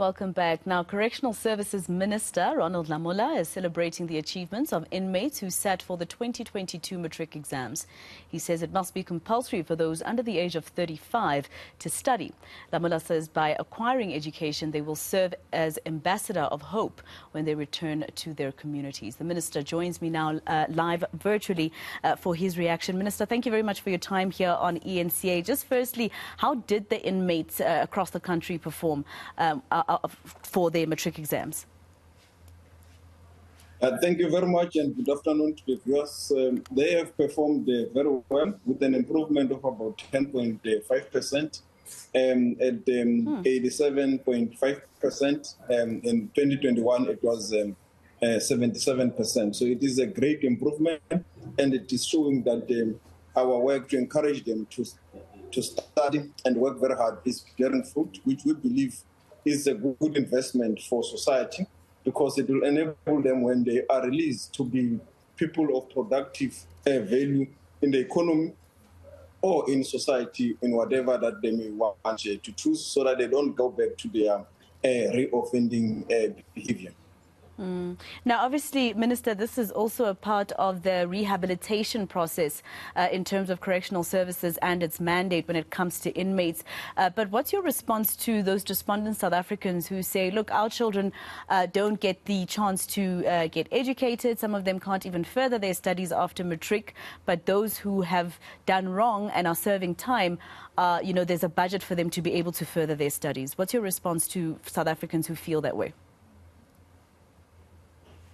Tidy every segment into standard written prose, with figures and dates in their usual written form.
Welcome back. Now, Correctional Services Minister Ronald Lamola is celebrating the achievements of inmates who sat for the 2022 Matric exams. He says it must be compulsory for those under the age of 35 to study. Lamola says by acquiring education, they will serve as ambassador of hope when they return to their communities. The minister joins me now live virtually for his reaction. Minister, thank you very much for your time here on eNCA. Just firstly, how did the inmates across the country perform for their Matric exams? Thank you very much and good afternoon to the viewers. They have performed very well with an improvement of about 10.5% at 87.5%. In 2021, it was 77%. So it is a great improvement, and it is showing that our work to encourage them to study and work very hard is bearing fruit, which we believe is a good investment for society, because it will enable them when they are released to be people of productive value in the economy or in society, in whatever that they may want to choose, so that they don't go back to their reoffending behavior. Now, obviously, Minister, this is also a part of the rehabilitation process in terms of correctional services and its mandate when it comes to inmates. But what's your response to those despondent South Africans who say, look, our children don't get the chance to get educated. Some of them can't even further their studies after Matric. But those who have done wrong and are serving time, there's a budget for them to be able to further their studies. What's your response to South Africans who feel that way?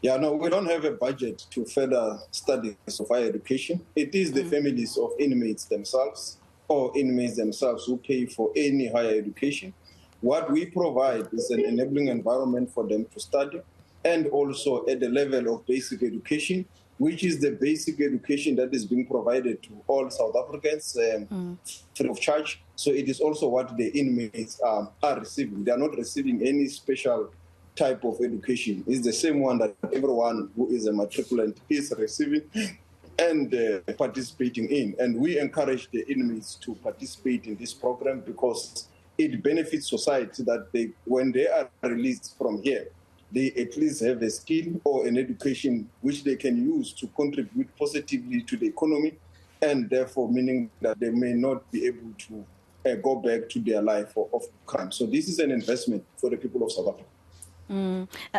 Yeah, no, we don't have a budget to further studies of higher education. It is the families of inmates themselves or inmates themselves who pay for any higher education. What we provide is an enabling environment for them to study, and also at the level of basic education, which is the basic education that is being provided to all South Africans free of charge. So it is also what the inmates are receiving. They are not receiving any special type of education. Is the same one that everyone who is a matriculant is receiving and participating in. And we encourage the inmates to participate in this program because it benefits society that when they are released from here, they at least have a skill or an education which they can use to contribute positively to the economy, and therefore meaning that they may not be able to go back to their life of crime. So this is an investment for the people of South Africa.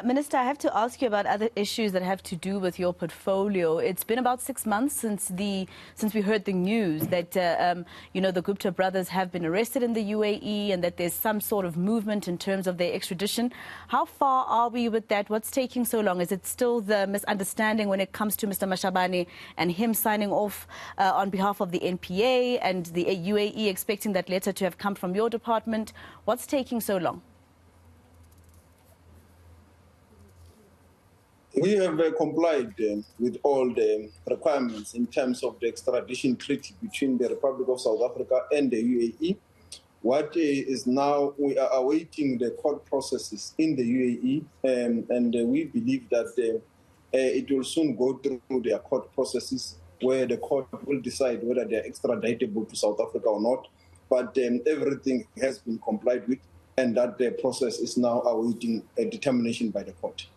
Minister, I have to ask you about other issues that have to do with your portfolio. It's been about 6 months since we heard the news that the Gupta brothers have been arrested in the UAE and that there's some sort of movement in terms of their extradition. How far are we with that? What's taking so long? Is it still the misunderstanding when it comes to Mr. Mashabane and him signing off on behalf of the NPA and the UAE expecting that letter to have come from your department? What's taking so long? We have complied with all the requirements in terms of the extradition treaty between the Republic of South Africa and the UAE. What is now, we are awaiting the court processes in the UAE, and we believe that it will soon go through their court processes where the court will decide whether they are extraditable to South Africa or not. But everything has been complied with, and that the process is now awaiting a determination by the court.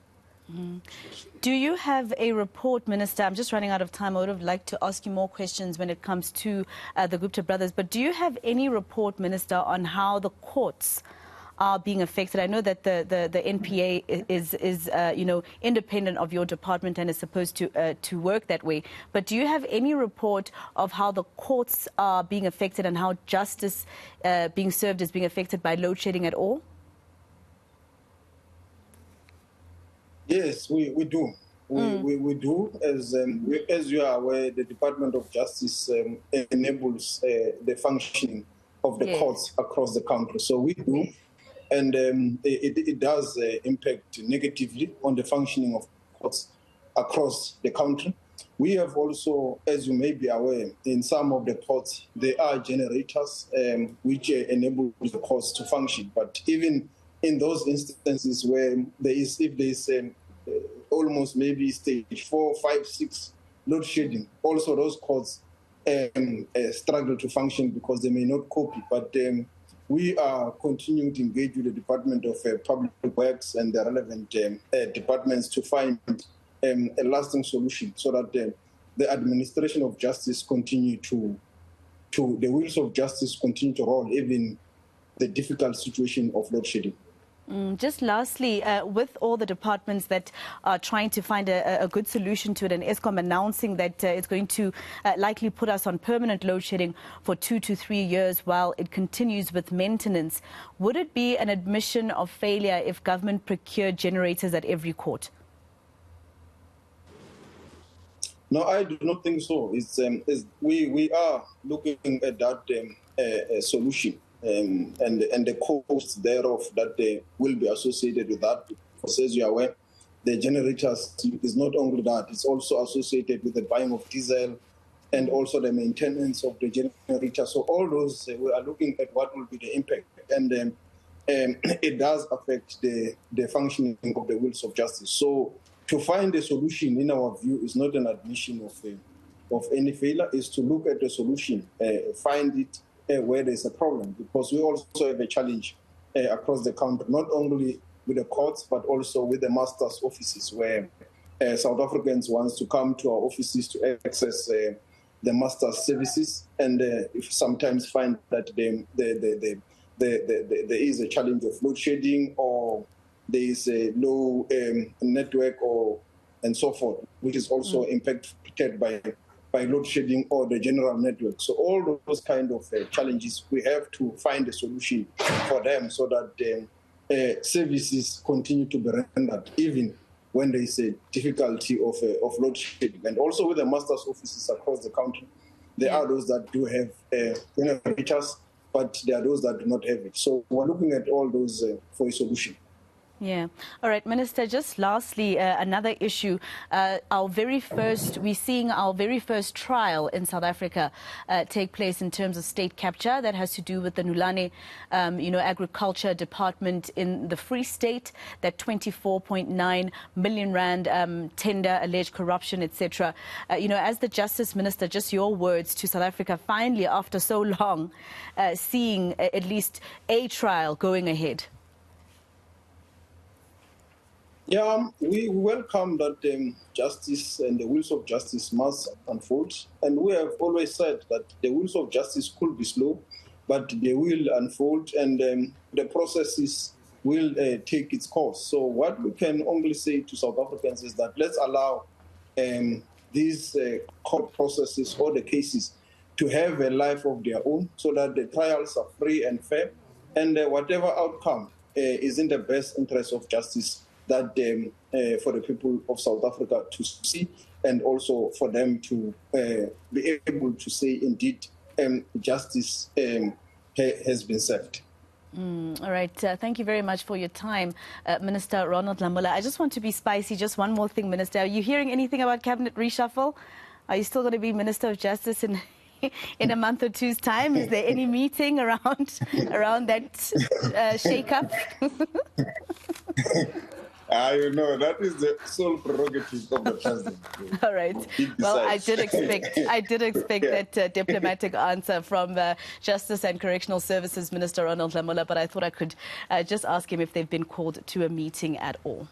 Do you have a report, Minister? I'm just running out of time. I would have liked to ask you more questions when it comes to the Gupta brothers. But do you have any report, Minister, on how the courts are being affected? I know that the NPA is independent of your department and is supposed to work that way. But do you have any report of how the courts are being affected and how justice being served is being affected by load shedding at all? Yes, we do. We do. As you are aware, the Department of Justice enables the functioning of the courts across the country. So we do. And it does impact negatively on the functioning of courts across the country. We have also, as you may be aware, in some of the courts, there are generators which enable the courts to function. But even in those instances where if there is almost maybe stage 4, 5, 6 load shedding, also those courts struggle to function because they may not copy. But we are continuing to engage with the Department of Public Works and the relevant departments to find a lasting solution so that the administration of justice continue the wheels of justice continue to roll, even the difficult situation of load shedding. Just lastly, with all the departments that are trying to find a good solution to it, and ESCOM announcing that it's going to likely put us on permanent load shedding for 2 to 3 years while it continues with maintenance, would it be an admission of failure if government procured generators at every court? No, I do not think so. We are looking at that solution. And the costs thereof that will be associated with that. Because as you are aware, the generators is not only that, it's also associated with the buying of diesel and also the maintenance of the generator. So all those, we are looking at what will be the impact. And it does affect the functioning of the wheels of justice. So to find a solution, in our view, is not an admission of any failure, is to look at the solution, find it, where there's a problem, because we also have a challenge across the country, not only with the courts, but also with the master's offices, where South Africans want to come to our offices to access the master's services, and sometimes find that there is a challenge of load shedding, or there is a low network, and so forth, which is also impacted by load shedding or the general network. So all those kind of challenges, we have to find a solution for them so that services continue to be rendered, even when there is a difficulty of load shedding. And also with the master's offices across the country, there are those that do have generators, but there are those that do not have it. So we're looking at all those for a solution. Yeah. All right, Minister, just lastly, another issue. We're seeing our very first trial in South Africa take place in terms of state capture. That has to do with the Nulane, Agriculture Department in the Free State, that 24.9 million rand tender, alleged corruption, etc. As the Justice Minister, just your words to South Africa, finally, after so long, seeing at least a trial going ahead. Yeah, we welcome that justice and the wheels of justice must unfold. And we have always said that the wheels of justice could be slow, but they will unfold, and the processes will take its course. So what we can only say to South Africans is that let's allow these court processes or the cases to have a life of their own, so that the trials are free and fair, and whatever outcome is in the best interest of justice, that for the people of South Africa to see, and also for them to be able to say, indeed, justice has been served. All right. Thank you very much for your time, Minister Ronald Lamola. I just want to be spicy. Just one more thing, Minister. Are you hearing anything about cabinet reshuffle? Are you still going to be Minister of Justice in a month or two's time? Is there any meeting around that shake-up? That is the sole prerogative of the president. All right. Well, I did expect that diplomatic answer from Justice and Correctional Services Minister Ronald Lamola, but I thought I could just ask him if they've been called to a meeting at all.